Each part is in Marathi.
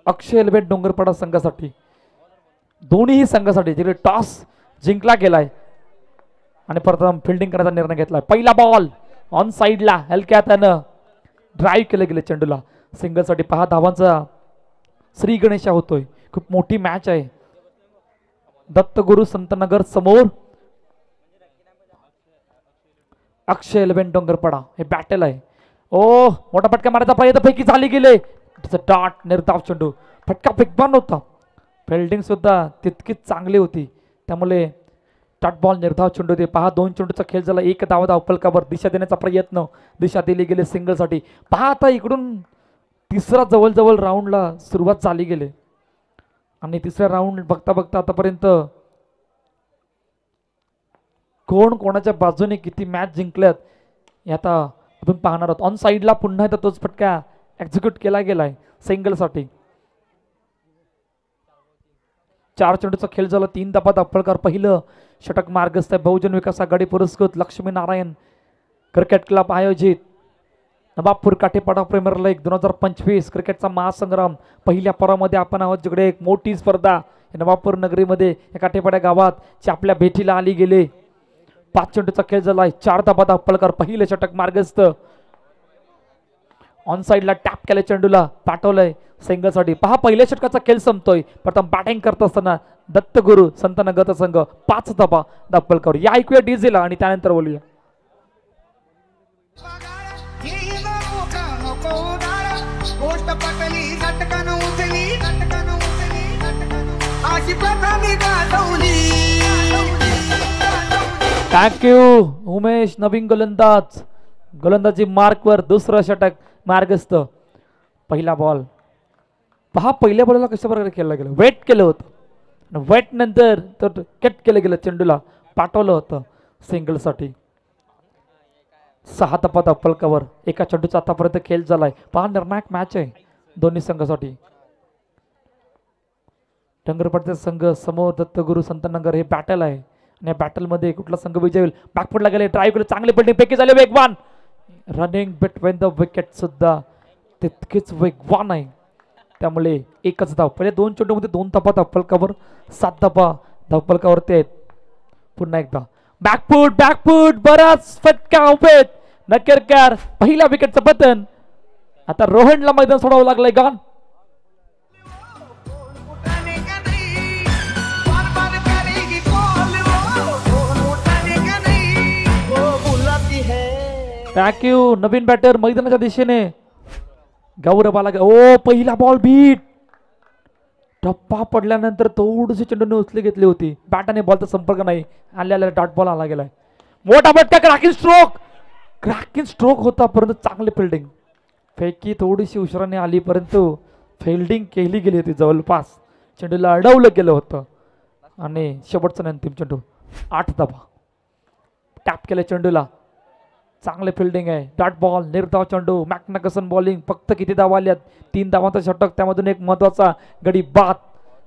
अक्षय एल्वेट डोंगरपाडा संघासाठी, दोन्ही संघासाठी जिकडे टॉस जिंकला गेलाय आणि प्रथम फिल्डिंग करायचा निर्णय घेतलाय. पहिला बॉल ऑन साइडला हलक्या त्यानं ड्राईव्ह केलं गेले चेंडूला. सिंगलसाठी 5 धावांचा श्री गणेशा होतोय. खूप मोठी मॅच आहे. दत्तगुरु संतनगर समोर अक्षय एल्वेट डोंगरपाडा हे बॅटल आहे. ओ मोठा फटका मारायचा प्रयत्न पैकी झाली गेले. डाट निर्धाव चेंडू, फटका फेकबान होता. फिल्डिंग सुद्धा तितकीच चांगली होती, त्यामुळे डॉट बॉल निर्धाव चेंडू दे. 2 चेंडूचा खेळ झाला. 1 धाव धावफलकावर दिशा देण्याचा प्रयत्न, दिशा दिली गेली सिंगलसाठी. आता इकडून तिसरा जवळ राऊंडला सुरुवात झाली गेली आणि तिसऱ्या राऊंड बघता बघता आतापर्यंत कोण कोणाच्या बाजूने किती मॅच जिंकल्यात हे आता आपण पाहणार आहोत. ऑन साइडला पुन्हा एकदा तोच फटका एक्झिक्यूट केला गेलाय सिंगलसाठी. 4 चेंडूचा खेळ झाला. 3 धावा धावफलकावर पहिलं षटक मार्गस्थ आहे. बहुजन विकास आघाडी पुरस्कृत लक्ष्मीनारायण क्रिकेट क्लब आयोजित नवाबपूर काठेपाडा प्रीमियर लीग 2025 क्रिकेटचा महासंग्राम पहिल्या परामध्ये आपण आहोत, जिकडे एक मोठी स्पर्धा नवाबपूर नगरीमध्ये या काठेपाड्या गावात आपल्या भेटीला आली गेले. 5 चेंडूचा खेळ झालाय. 4 धावा धावफलकावर पहिलं षटक मार्गस्थ. ऑन साइडला टॅप केलं चेंडूला, पाठवलंय सिंगलसाठी. पहिल्या षटकाचा खेळ संपतोय. प्रथम बॅटिंग करत असताना दत्तगुरु संतनगर संघ 5 धावा धावफलकावर. या ऐकूया डीजेला आणि त्यानंतर बोलूया. थँक्यू उमेश. नवीन गोलंदाजी मार्कवर दुसरं षटक मार्गस्थ. पहिला बॉल पहिल्या बॉलला कशा प्रकारे केलं गेलं, वेट केलं होतं. वेट नंतर तर कट केलं गेलं चेंडूला, पाठवलं होतं सिंगलसाठी. 6 धावा धावफलकावर 1 चेंडूचा आतापर्यंत खेळ झालाय. निर्णायक मॅच आहे दोन्ही संघासाठी. डोंगरपाडा संघ समोर दत्तगुरु संतनगर हे बॅटल आहे आणि या बॅटल मध्ये कुठला संघ विजय होईल. बॅकफुटला गेले, ड्राईव्ह केले, चांगले फिल्डिंग पैकी झाले. वेगवान रनिंग बिटवीन द विकेट सुद्धा तितकेच वेगवान आहे, त्यामुळे 1च धाव. पहिले 2 चेंडूमध्ये 2 धावा धावफलकावर 7 धावा धावफलकावरती आहेत. पुन्हा एकदा बॅकफूट बराच फटका उभेत नकेरकर. पहिल्या विकेटचं पतन. आता रोहनला मैदान सोडावं लागलंय. Gone thank you. नवीन बॅटर मैदानाच्या दिशेने गौरव आला. ओ पहिला बॉल बीट. टप्पा पडल्यानंतर थोडीशी चेंडूने उचली घेतली होती. बॅटाने बॉलचा संपर्क नाही. आल्याला डॉट बॉल आला गेलाय. मोठा फटका, क्रॅकिंग स्ट्रोक होता, परंतु चांगली फिल्डिंग. फेकी थोडीशी उशिराने आली, परंतु फिल्डिंग केली गेली होती जवळपास. चेंडूला अडवलं गेलं होतं आणि शेवटचा अंतिम चेंडू 8 धावा. टॅप केलं चेंडूला, चांगले फिल्डिंग आहे. डॉट बॉल निर्धाव चेंडू. मॅकनकसन बॉलिंग. फक्त किती धावा आल्यात? 3 धावांचा षटक, त्यामधून एक महत्वाचा गडी बाद.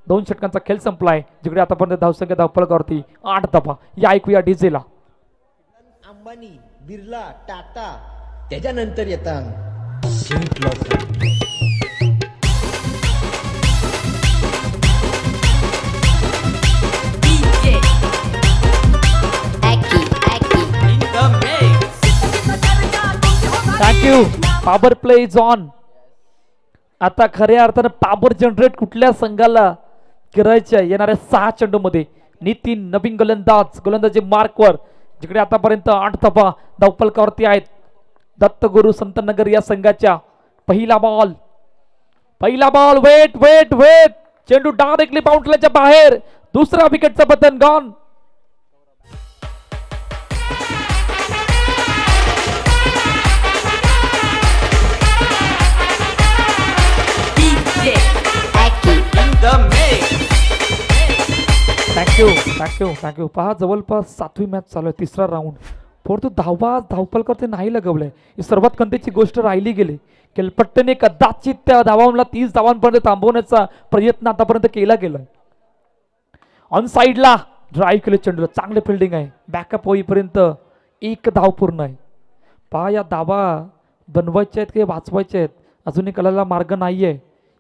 2 षटकांचा खेळ संपलाय, जिकडे आतापर्यंत धावसंख्या धावफलकावरती 8 धावा. या ऐकूया डीजेला. अंबानी, बिर्ला, टाटा, त्याच्यानंतर येतात thank you. Power play is on. आता खऱ्या अर्थानं पॉवर जनरेट कुठल्या संघाला करायच्या येणाऱ्या 6 चेंडूमध्ये. नितीन नवीन गोलंदाजी मार्कवर, जिकडे आतापर्यंत 8 धावा धावफलकावरती आहेत. दत्तगुरु संतनगर या संघाच्या. पहिला बॉल वेट चेंडू डायरेक्टली बाउंड्रीच्या बाहेर. दुसरा विकेटचं पतन. गॉन. थँक्यू. जवळपास 7वी मॅच चालू आहे, 3रा राऊंड. परंतु धावफलकावरती नाही लगवलंय. ही सर्वात खंतीची गोष्ट राहिली गेली. केलपट्टेने कदाचित त्या धावांना 30 धावांपर्यंत थांबवण्याचा प्रयत्न आतापर्यंत केला गेलाय. ऑन साइडला ड्राईव्ह केले चेंडूला, चांगले फिल्डिंग आहे. बॅकअप होईपर्यंत 1 धाव पूर्ण आहे. या धावा बनवायच्या आहेत की वाचवायच्या आहेत अजूनही कळायला मार्ग नाहीये.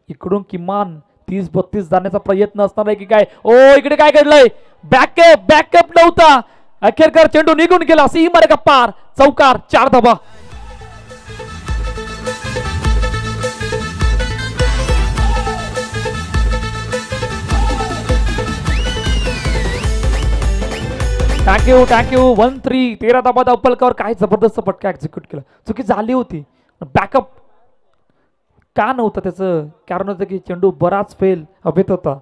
इकडून किमान 30-32 जाण्याचा प्रयत्न असणार आहे की काय. ओ इकडे काय घडलंय, बॅकअप नव्हता, अखेरकार चेंडू निघून गेला. सीमारेखा पार, चौकार, 4 धावा. थँक्यू 1-3. 13 धाबा धावपलकावर. काय जबरदस्त फटका एक्झिक्यूट केला. चुकी झाली होती, बॅकअप का नव्हतं त्याचं कारण होतं की चेंडू बराच फेल हवेत होता,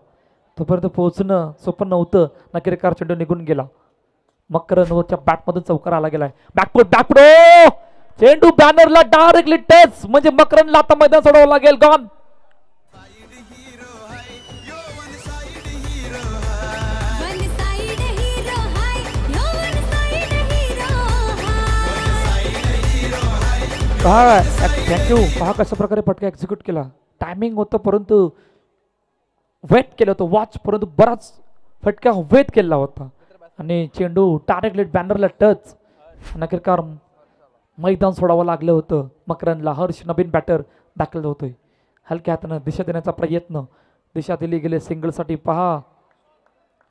तोपर्यंत पोहोचणं सोपं नव्हतं. नक्कीकार चेंडू निघून गेला. मकरनवरच्या बॅटमधून चौकार आला गेलाय. बॅकफुट चेंडू बॅनरला डायरेक्टली टच, म्हणजे मकरनला आता मैदान सोडावं लागेल. गॉन. थँक्यू. पहा कशा प्रकारे फटका एक्झिक्यूट केला. टायमिंग होतं परंतु वेट केलं होतं वॉच, परंतु बराच फटका वेट केला होता आणि चेंडू डायरेक्टली बॅनरला टच. नक्कीकार मैदान सोडावं लागलं होतं मकरनला. हर्ष नवीन बॅटर दाखल होतोय. हलक्या हातानं दिशा देण्याचा प्रयत्न, दिशा दिली गेले सिंगलसाठी. पहा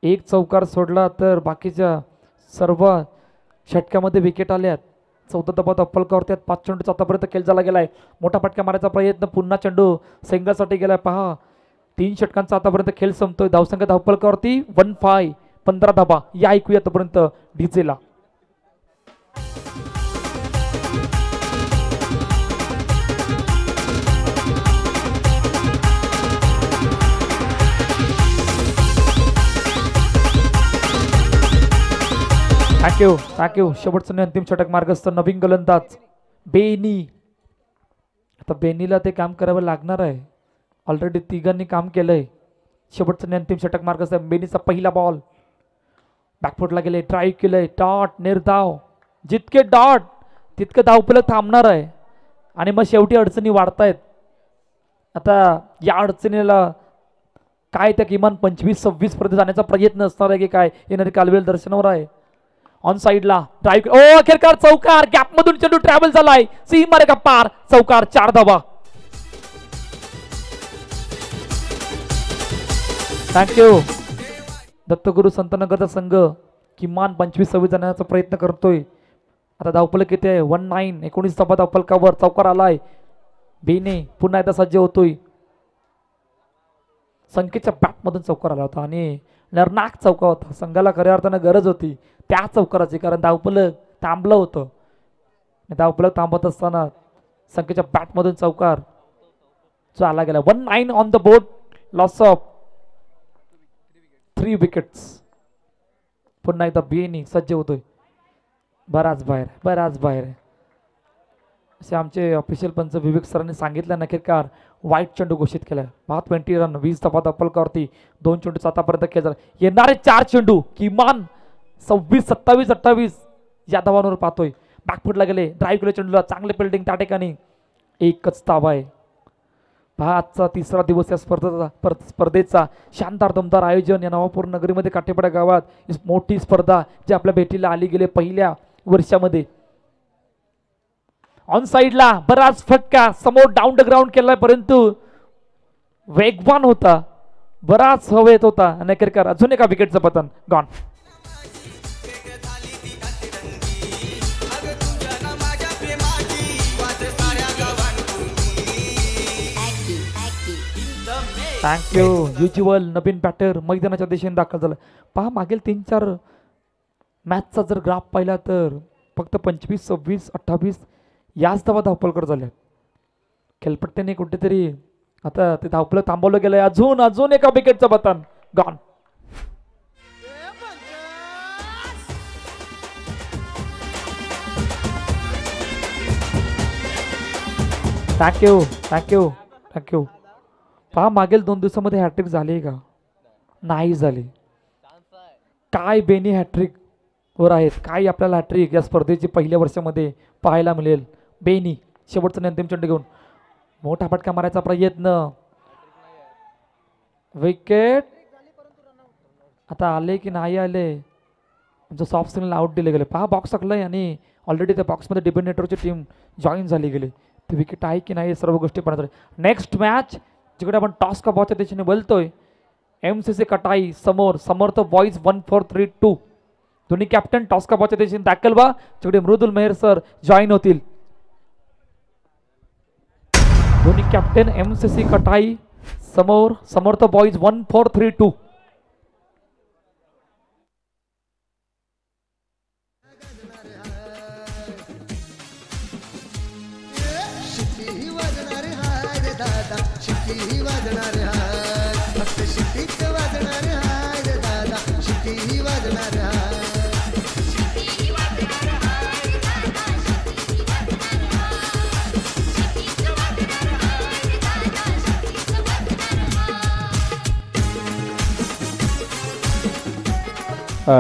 एक चौकार सोडला तर बाकीच्या सर्व षटक्यामध्ये विकेट आल्यात. 14 धाबा धावपलकावरती 5 चेंडूचा आतापर्यंत खेळ झाला गेलाय. मोठा फटका मारायचा प्रयत्न, पुन्हा चेंडू सिंगलसाठी गेलाय. पहा 3 षटकांचा आतापर्यंत खेळ संपतोय. धावसंख्या धावपलकावरती 1-5, 15 धाबा. या ऐकूया आतापर्यंत डीजेला. थँक्यू. शेवटचं अंतिम षटक मार्गस्थ नवीन गोलंदाज बेनी. आता बेनीला ते काम करावं लागणार आहे. ऑलरेडी तिघांनी काम केलंय. शेवटचं अंतिम षटक मार्गस्थ बेनीचा पहिला बॉल. बॅकफुटला गेले, ड्राईव्ह केलंय, डॉट, निर्धाव. जितके डॉट तितके धावपलक थांबणार आहे आणि मग शेवटी अडचणी वाढतायत. आता या अडचणीला काय त्या किमान 25-26 पर्यंत जाण्याचा प्रयत्न असणार आहे की काय, येणारी कालवेल दर्शनावर आहे. ऑन साइडला ड्राईव्ह, ओ अखेरकार चौकार. गॅप मधून चेंडू ट्रॅव्हल झालाय. सीमारेखा पार, चौकार, 4 धावा. थँक्यू. दत्तगुरु संतनगरचा संघ किमान 25-26 जाण्याचा प्रयत्न करतोय. आता धावपलक किती आहे, 19. 19 धाबा धावपलकावर चौकार आलाय. बेने पुन्हा एकदा सज्ज होतोय. संख्येच्या बॅटमधून चौकार आला होता आणि निर्णायक चौकार होता. संघाला खऱ्या अर्थानं गरज होती त्या चौकाराची, कारण धावपलक थांबलं होतं. धावपलक थांबत असताना संख्येच्या बॅटमधून चौकार जो आला गेला. 19 on the board. Loss of 3 wickets. पुन्हा एकदा बेनी सज्ज होतोय. बराच बाहेर असे आमचे ऑफिशियल पंच विवेक सरांनी सांगितलं. नक्कीकार वाईट चेंडू घोषित केलाय. 20 रन, 20 धाबा धावपलकावरती 2 चेंडूचा आतापर्यंत खेळ झाला. येणारे 4 चेंडू किमान 26, 27, 28 या धावांवर पाहतोय. बॅकफुटला गेले, ड्राईव्ह केले चेंडूला, चांगले फिल्डिंग त्या ठिकाणी. एकच धावा आहे. पहा आजचा 3रा दिवस या स्पर्धेचा शानदार दमदार आयोजन या नवापूर नगरीमध्ये काठेपाडा गावात मोठी स्पर्धा जी आपल्या भेटीला आली गेले पहिल्या वर्षामध्ये. ऑन साइडला बराच फटका समोर डाऊन द ग्राउंड केलाय, परंतु वेगवान होता, बराच हवेत होता. अखेरकार अजून एका विकेटचं पतन. गॉन. थँक्यू. युज्युअल नवीन बॅटर मैदानाच्या दिशेने दाखल झाला. पहा मागील 3-4 मॅचचा जर ग्राफ पाहिला तर फक्त 25, 26, 28 याच धावा धावपलकर झाल्या. खेळपट्ट्याने कुठेतरी आता ते धावपल थांबवलं गेलंय. अजून एका विकेटचं पतन. गॉन. थँक्यू. पहा मागील 2 दिवसामध्ये हॅट्रिक झाली का, नाही झाली. काय बेनी हॅट्रिक वर आहेत, काय आपल्याला हॅट्रिक या स्पर्धेची पहिल्या वर्षामध्ये पाहायला मिळेल. बेनी शेवटचा अंतिम चेंडू घेऊन मोठा फटका मारायचा प्रयत्न. विकेट आता आले की नाही आले, आमचं सॉफ्ट स्पिनरला आउट दिले गेले. पहा बॉक्स टाकलंय आणि ऑलरेडी त्या बॉक्समध्ये डिपेंडेटरची टीम जॉईन झाली गेली. ती विकेट आहे की नाही सर्व गोष्टी पाहण्यात. नेक्स्ट मॅच जिकडे आपण टॉस का बॉलच्या दिशेने बोलतोय. MCC कटाई समोर समर्थ बॉईज 1432. दोन्ही कॅप्टन टॉस का बॉलच्या दिशेने टॅकल बा. जिकडे मृदुल मेहर सर जॉईन होतील. दोन्ही कॅप्टन MCC कटाई समोर समर्थ बॉईज 1432. शिट्टी वाजणार हाय रे दादा, शिट्टी वाजणार हाय, फक्त शिट्टीच वाजणार हाय रे दादा, शिट्टी वाजणार हाय.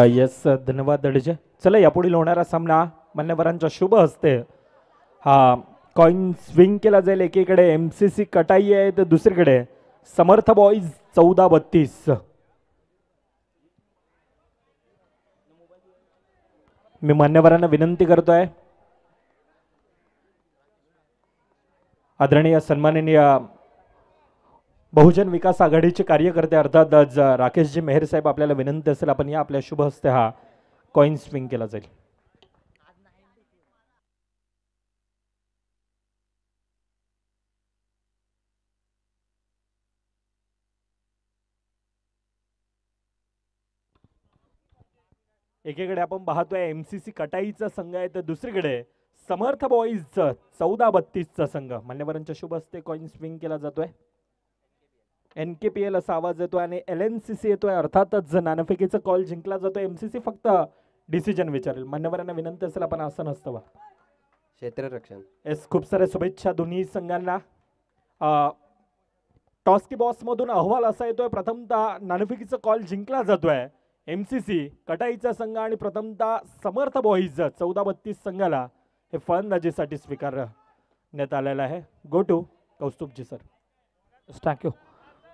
येस धन्यवाद दडजे. चला यापुढील होणारा सामना मान्यवरांच्या शुभ हस्ते हा कॉइन स्विंग केला जाईल. एकीकडे MCC कटाई आहे तर दुसरीकडे समर्थ बॉईज 1432. मी मान्यवरांना विनंती करतोय, आदरणीय सन्माननीय बहुजन विकास आघाडीचे कार्यकर्ते अर्थात आज राकेशजी मेहर साहेब, आपल्याला विनंती असेल आपण या आपल्या शुभ हस्ते हा कॉइन स्विंग केला जाईल. एकीकडे आपण पाहतोय MCC कटाईचा संघ आहे तर दुसरीकडे समर्थ बॉईज 1432चा संघ. मान्यवरांच्या शुभ हस्ते कॉइन स्विंग केला जातोय. NKPL असा आवाज येतोय आणि LNCC येतोय. अर्थातच नाणेफेकीचा कॉल जिंकला जातोय. MCC फक्त डिसिजन विचारेल. मान्यवरांना विनंती असेल आपण असं नसतं वा क्षेत्ररक्षण. येस, खूप साऱ्या शुभेच्छा दोन्ही संघांना. टॉस की बॉस मधून अहवाल असा येतोय, प्रथमतः नाणेफेकीचा कॉल जिंकला जातोय MCC कटाईचा संघ आणि प्रथमतः समर्थ बॉईज 1432 संघाला हे फलंदाजीसाठी स्वीकारण्यात आलेलं आहे. Go to Kaustubh ji sir. Thank you.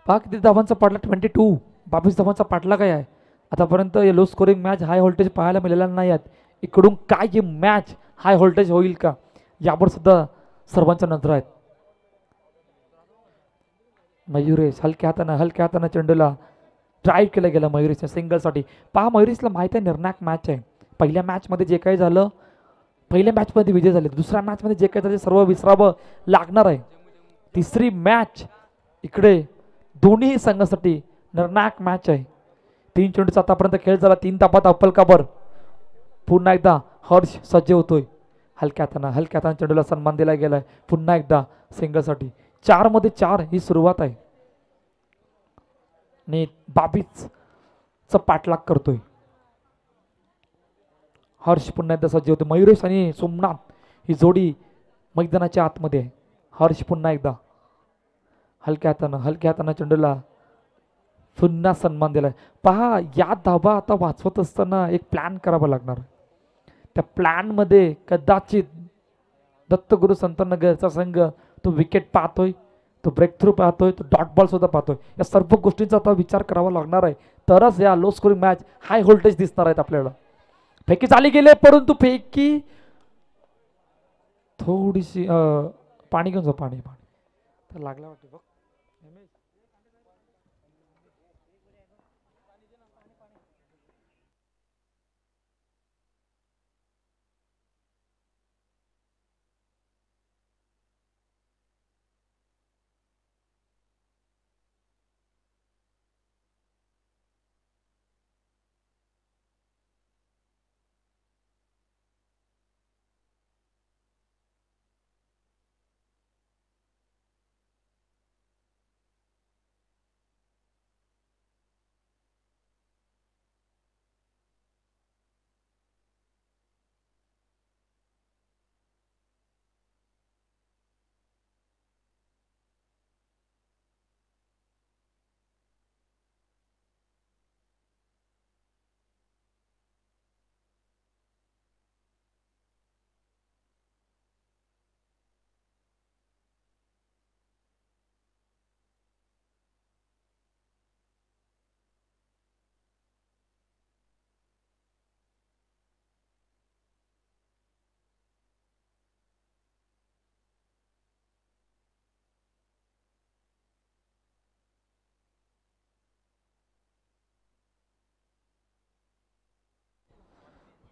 पहा किती धावांचा पाडला 22. 22 धावांचा पाडला काय आहे आतापर्यंत. हे low scoring match high voltage पाहायला मिळालेला नाही आहेत. इकडून काय ही मॅच हाय व्होल्टेज होईल का यावर सुद्धा सर्वांच्या नजर आहेत. मयुरेश हलक्या हाताने चेंडूला ड्राईव्ह केलं गेलं मयुरेशच्या सिंगलसाठी. पहा मयुरेशला माहिती आहे निर्णायक मॅच आहे. पहिल्या मॅचमध्ये जे काही झालं, पहिल्या मॅचमध्ये विजय झाले, दुसऱ्या मॅचमध्ये जे काही झाले सर्व विसरावं लागणार आहे. तिसरी मॅच इकडे दोन्ही संघासाठी निर्णायक मॅच आहे. 3 चेंडूचा आतापर्यंत खेळ झाला. 3 तापात अप्पल काबर. पुन्हा एकदा हर्ष सज्ज होतोय. हलक्या हाताने चेंडूला सन्मान दिला गेलाय. पुन्हा एकदा सिंगलसाठी 4 मध्ये 4 ही सुरुवात आहे आणि 22चा पाठलाग करतोय हर्ष. पुन्हा एकदा सज्ज होते. मयुरेश आणि सोमनाथ ही जोडी मैदानाच्या आतमध्ये आहे. हर्ष पुन्हा एकदा हलक्या हाताने चेंडूला पुन्हा सन्मान दिलाय. पहा या धाबा आता वाचवत असताना एक प्लॅन करावा लागणार. त्या प्लॅन मध्ये कदाचित दत्तगुरु संतनगरचा संघ तो विकेट पाहतोय, तो ब्रेक थ्रू पाहतोय, तो डॉट बॉल सुद्धा पाहतोय. या सर्व गोष्टींचा आता विचार करावा लागणार आहे. तरच या low scoring match high voltage दिसणार आहेत आपल्याला. फेकी चाली गेले परंतु फेकी थोडीशी पाणी घेऊन जा. पाणी तर लागला वाटते बघ.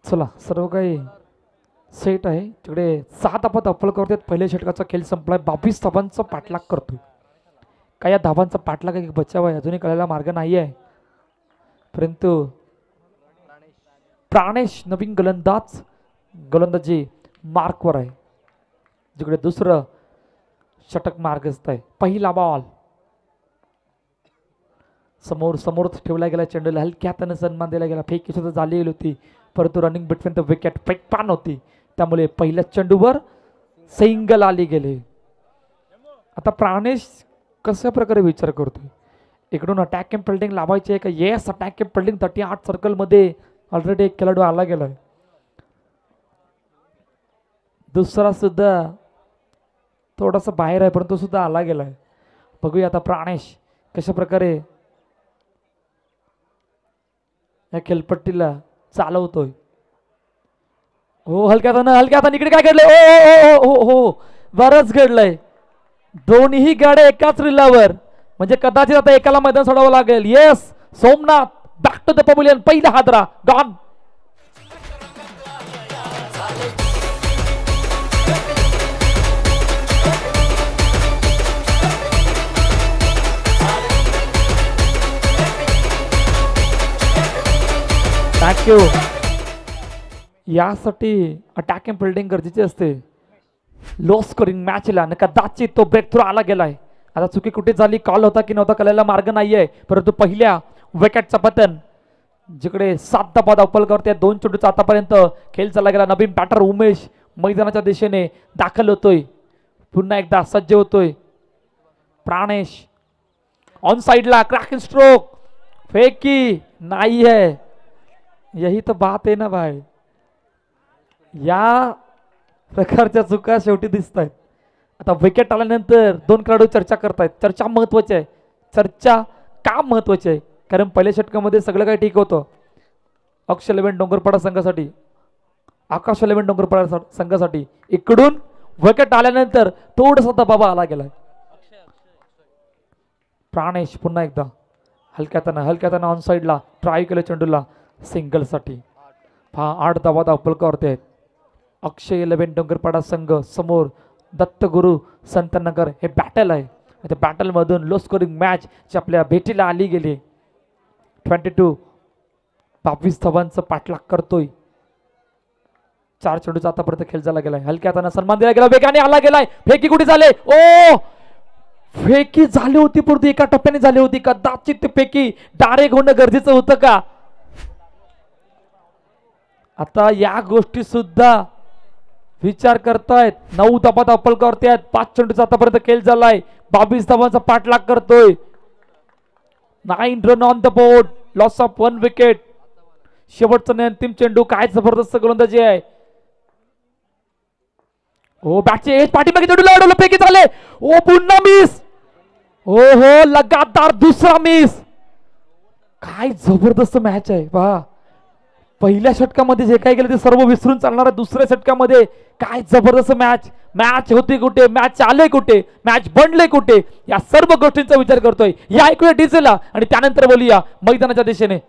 चला सर्व काही सेट आहे. तिकडे 6 धाबा धापल करतात. पहिल्या षटकाचा खेळ संपलाय. 22 धाबांचा पाठलाग करतोय. काय या धाबांचा पाठलाग एक बचाव आहे, अजूनही कळायला मार्ग नाही आहे. परंतु प्राणेश नवीन गोलंदाजी मार्कवर आहे. जिकडे दुसरं षटक मार्गस्थ आहे. पहिला बॉल समोर ठेवला गेला. चेंडूला हलक्या हाताने सन्मान दिला गेला. फेकी सुद्धा झाली होती, परंतु रनिंग बिटवीन द विकेट फेकपान होती, त्यामुळे पहिल्या चेंडूवर सिंगल आली गेले. आता प्राणेश कशा प्रकारे विचार करतोय, इकडून अटॅक एम फिल्डिंग लावायची आहे का? येस, अटॅक एम फिल्डिंग 38 सर्कल मध्ये ऑलरेडी एक खेळाडू आला गेलाय. दुसरा सुद्धा थोडासा बाहेर आहे, परंतु सुद्धा आला गेलाय. बघूया आता प्राणेश कशा प्रकारे या खेळपट्टीला चालवतोय. हो, हलक्या हाताने इकडे काय घडलंय? हो, बरंच घडलंय. दोन्ही गाड्या एकाच रिलावर, म्हणजे कदाचित आता एकाला मैदान सोडावं लागेल. Yes, Somnath back to the pavilion. पहिला हादरा गॉन. थँक्यू. यासाठी अटॅकिंग फिल्डिंग गरजेची असते लो स्कोरिंग मॅचला. कदाचित तो ब्रेक थ्रू आला गेलाय. आता चुकी कुठे झाली, कॉल होता की नव्हता कळायला मार्ग नाहीये, परंतु पहिल्या विकेटचा पतन. जिकडे 7 धाबा धावपल करते. 2 चेंडूचा आतापर्यंत खेळ चालला गेला. नवीन बॅटर उमेश मैदानाच्या दिशेने दाखल होतोय. पुन्हा एकदा सज्ज होतोय. प्राणेश ऑन साइडला क्रॅकिंग स्ट्रोक. फेकी नाही है. यही तो बात आहे ना भाई. या प्रकारच्या चुका शेवटी दिसत आहेत. आता विकेट आल्यानंतर 2 खेळाडू चर्चा करतायत. चर्चा महत्वाची आहे. चर्चा का महत्वाची आहे? कारण पहिल्या षटकामध्ये सगळं काही ठीक होतं. अक्षय 11 डोंगरपाडा संघासाठी, आकाश 11 डोंगरपाडा संघासाठी इकडून विकेट आल्यानंतर थोडासा दबाव आला गेलाय. प्राणेश पुन्हा एकदा हलक्याताना ऑन साइडला ट्राय केलं चेंडूला सिंगल साठी. 8 धावा धावपल करते. अक्षय 11 डोंगरपाडा संघ समोर दत्तगुरु संतनगर. हे बॅटल आहे. त्या बॅटल मधून लो स्कोरिंग मॅच जी आपल्या भेटीला आली गेली. 22 धावांचं पाठलाग करतोय. 4 चेंडूचा आतापर्यंत खेळ झाला गेलाय. हलक्या हाताने सन्मान दिला गेला. वेगाने आला गेलाय. फेकी कुठे झाले? ओ, फेकी झाली होती, परंतु एका टप्प्याने झाली होती. कदाचित फेकी डायरेक्ट होणं गरजेचं होतं का? आता या गोष्टी सुद्धा विचार करतायत. 9 धाबा धावपल करतायत. 5 चेंडूचा आतापर्यंत खेळ झालाय. 22 धावांचा पाठलाग करतोय. 9 run on the board. Loss of 1 wicket. शेवटचा अंतिम चेंडू. काय जबरदस्त गोलंदाजी आहे. हो, बॅटचे एज पाठीमागे चेंडूला अडवलं. फेकी झाले. ओ, पुन्हा मिस. हो, लगातार दुसरा मिस. काय जबरदस्त मॅच आहे पहा. पहिल्या षटकामध्ये जे काही गेलं ते सर्व विसरून चालणार आहे. दुसऱ्या षटकामध्ये काय जबरदस्त मॅच होती कुठे, मॅच आले कुठे, मॅच बनले कुठे, या सर्व गोष्टींचा विचार करतोय. या ऐकूया डीजेला आणि त्यानंतर बोलूया मैदानाच्या दिशेने.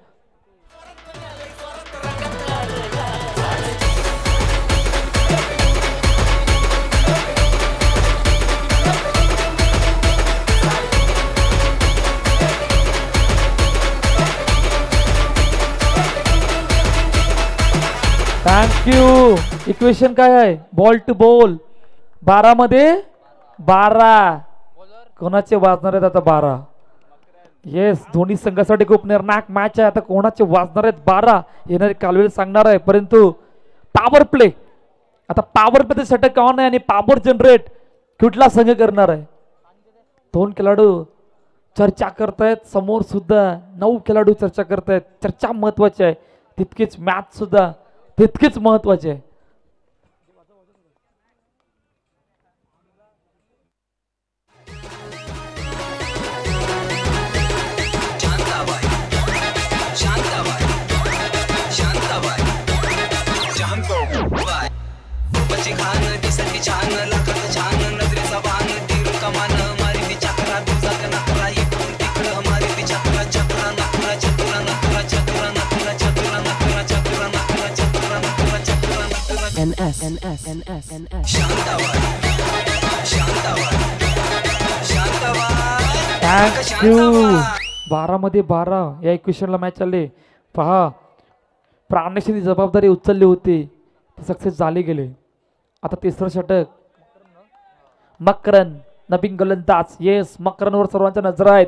थँक्यू. इक्वेशन काय आहे? Ball to ball. 12 मध्ये 12 कोणाचे वाजणार आहेत आता? 12. येस, दोन्ही संघासाठी खूप निर्णायक मॅच आहे. आता कोणाचे वाजणार आहेत 12 येणारे कालवेळ सांगणार आहे. परंतु पॉवर प्ले, आता पॉवर प्ले षटक ऑन आहे आणि पॉवर जनरेट कुठला संघ करणार आहे? 2 खेळाडू चर्चा करतायत. समोर सुद्धा 9 खेळाडू चर्चा करतायत. चर्चा महत्वाची आहे तितकीच मॅच सुद्धा तितकीच महत्वाचे आहे. थँक्यू. 12 मध्ये 12 या इक्वेशनला मॅच आले. पहा, प्राणेशने जबाबदारी उचलली होती, ती सक्सेस झाली गेले. आता तिसरं षटक. मकरन नवीन गोलंदाज. येस, मकरनवर सर्वांच्या नजर आहेत.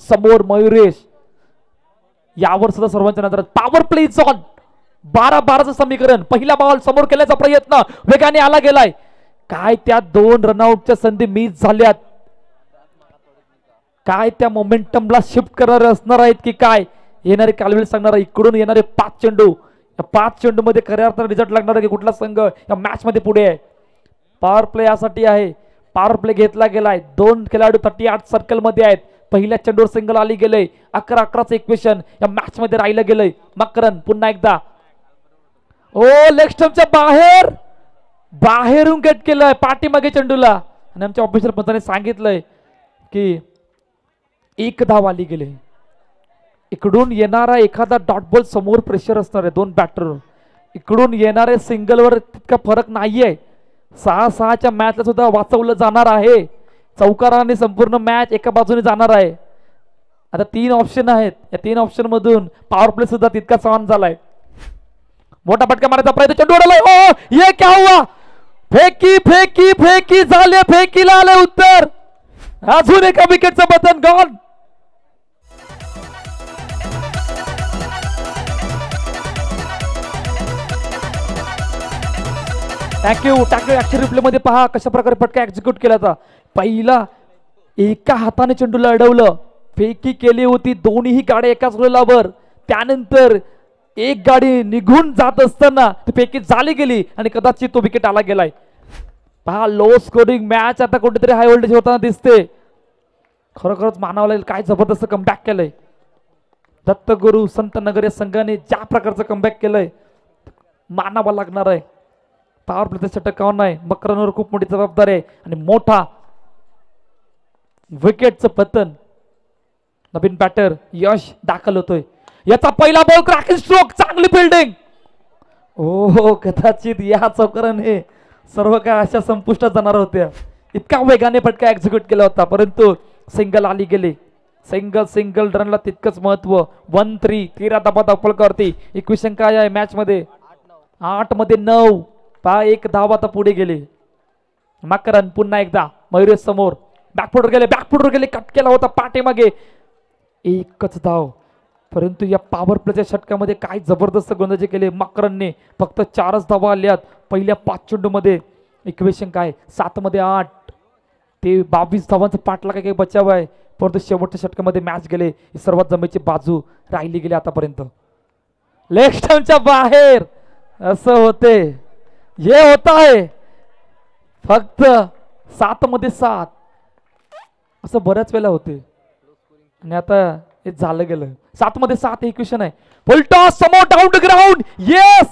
समोर मयुरेश, यावर सुद्धा सर्वांच्या नजर आहेत. Power play is on. 12-12चं समीकरण. पहिला बॉल समोर केल्याचा प्रयत्न वेगाने आला गेलाय. काय त्या 2 रनआउटच्या संधी मिस झाल्यात. काय त्या मोमेंटमला शिफ्ट करणारे असणार आहेत की काय, येणारे कालवेल सांगणार. इकडून येणारे 5 चेंडू, या 5 चेंडू मध्ये खऱ्या अर्थाने रिझल्ट लागणार की कुठला संघ या मॅच मध्ये पुढे आहे. पॉवर प्ले यासाठी आहे. पॉवर प्ले घेतला गेलाय. 2 खेळाडू 38 सर्कल मध्ये आहेत. पहिल्या चेंडूवर सिंगल आली गेले. 11-11चं इक्वेशन या मॅच मध्ये राहिलं गेलंय. मकरन पुन्हा एकदा. ओ, लेग स्टंपच्या बाहेरून गेट केलंय पाठीमागे चेंडूला. आणि आमच्या ऑफिसर पंचाने सांगितलंय की 1 धाव आली गेले. इकडून येणारा एखादा डॉट बॉल समोर प्रेशर असणार आहे 2 बॅटरवर. इकडून येणारे सिंगलवर तितका फरक नाहीये. 6-6च्या मॅचला सुद्धा वाचवलं जाणार आहे. चौकाराने संपूर्ण मॅच एका बाजूने जाणार आहे. आता 3 ऑप्शन आहेत. या 3 ऑप्शन मधून पॉवर प्ले सुद्धा तितकाच ऑन झालाय. मोठा फटका मारायचा प्रयत्न, चेंडू उडवलाय. ओ, ये क्या हुआ. फेकी झाले. फेकीला आले उत्तर. अजून एका विकेटचं button gone. Thank you. Action replay मध्ये पहा कशा प्रकारे फटका एक्झिक्यूट केला होता. पहिला एका हाताने चेंडूला अडवलं, फेकी केली होती. दोन्ही गाड्या एकाच रुलावर. त्यानंतर एक गाडी निघून जात असताना ती फेकी झाली गेली आणि कदाचित तो विकेट आला गेलाय. पहा, लो स्कोरिंग मॅच आता कुठेतरी हाय व्होल्टेज होताना दिसते. खरोखरच मानावं लागेल, काय जबरदस्त कमबॅक केलंय. दत्तगुरु संत नगर या संघाने ज्या प्रकारचं कमबॅक केलंय मानावं लागणार आहे. पॉवर प्लेचा षटक नाही. मकरनवर खूप मोठी जबाबदारी आहे आणि मोठा विकेटचं पतन. नवीन बॅटर यश दाखल होतोय. याचा पहिला बॉल क्रॅकिंग स्ट्रोक. चांगली फिल्डिंग. हो, कदाचित या चौकाराने सर्व काय अशा संपुष्टात जाणार होत्या. इतका वेगाने फटका एक्झिक्यूट केला होता, परंतु सिंगल आली गेली. सिंगल रनला तितकंच महत्व. 1-3 13 धाबा धावपळकावरती. इक्वेशन काय आहे मॅच मध्ये? 8 मध्ये 9. पहा, 1 धाव आता पुढे गेले. मकरन पुन्हा एकदा. मयुरेश समोर. बॅकफुटवर गेले. कट केला होता पाठीमागे. 1च धाव. परंतु या पॉवर प्लेच्या षटकामध्ये काय जबरदस्त गोलंदाजी केली मकरनने. फक्त 4च धावा आल्यात पहिल्या 5 चेंडूमध्ये. इक्वेशन काय? 7 मध्ये 8 ते 22 धावांचा पाठला काही बचाव आहे. परंतु शेवटच्या षटकामध्ये मॅच गेले. ही सर्वात जमेची बाजू राहिली गेली आतापर्यंत. लेग स्टंपच्या बाहेर असं होते. हे होत आहे फक्त 7 मध्ये 7 असं बऱ्याच वेळा होते आणि आता हे झालं गेलं. 7 मध्ये 7 इक्वेशन आहे. फुलटॉस समोर डाऊन टू ग्राउंड. येस,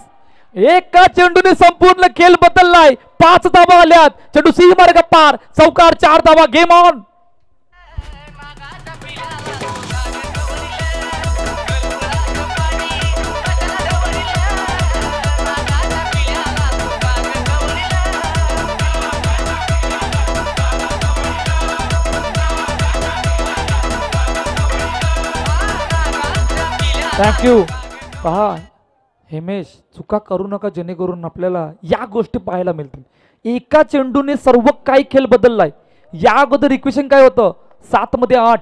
एका चेंडूने संपूर्ण खेळ बदललाय. 5 धावा आल्यात. चेंडू सी मार्ग पार. चौकार 4 धावा. Game on. थँक्यू. पहा हेमेश, चुका करू नका जेणेकरून आपल्याला या गोष्टी पाहायला मिळतील. एका चेंडूने सर्व काही खेळ बदललाय. या अगोदर इक्वेशन काय होतं? 7 मध्ये 8,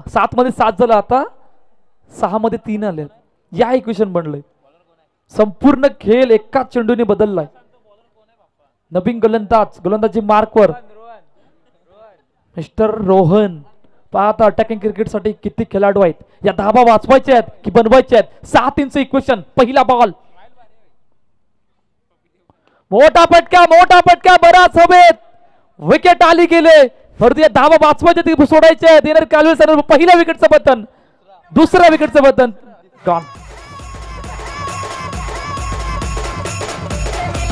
7 मध्ये 7 झालं. आता 6 मध्ये 3 आले. या इक्वेशन बनलंय. संपूर्ण खेळ एका चेंडूने बदललाय. नवीन गोलंदाजी मार्कवर मिस्टर रोहन. पाहता अटॅकिंग क्रिकेटसाठी किती खेळाडू आहेत. या धाबा वाचवायचे आहेत की बनवायचे आहेत? 7 इंच इक्वेशन. पहिला बॉल. मोठा फटका बराच हवेत. विकेट आली गेले. परंतु या धाबा वाचवायचे सोडायचे आहेत. येणार कालवेल पहिल्या विकेटचं बटन. दुसऱ्या विकेटचं button gone.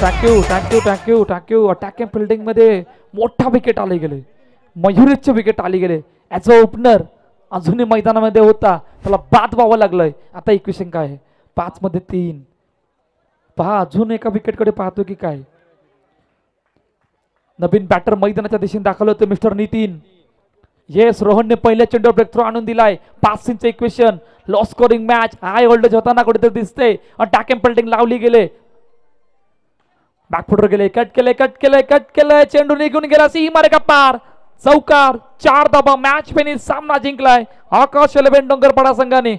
Thank you. Attacking fielding मध्ये मोठा विकेट आले गेले. मयुरेशचे विकेट आली गेले. ॲज अ ओपनर अजूनही मैदानामध्ये होता, त्याला बाद व्हावं लागलंय. आता इक्वेशन काय आहे? 5 मध्ये 3. पहा अजून एका विकेटकडे पाहतो की काय. नवीन बॅटर मैदानाच्या दिशेने दाखल होते मिस्टर नितीन. येस, रोहनने पहिल्या चेंडूवर ब्रेक थ्रो आणून दिलाय. 5 सिंच इक्वेशन, लो स्कोरिंग मॅच, हाय होल्डेज होताना कुठेतरी दिसते. अटॅकिंग पेल्टिंग लावली गेले, बॅकफुटर गेले, कट केले, चेंडू निघून गेला. सीमारेखा पार, चौकार, 4 धावा, मॅच फिनिश, सामना जिंकलाय आकाश एलेव्हन डोंगरपाडा संघाने.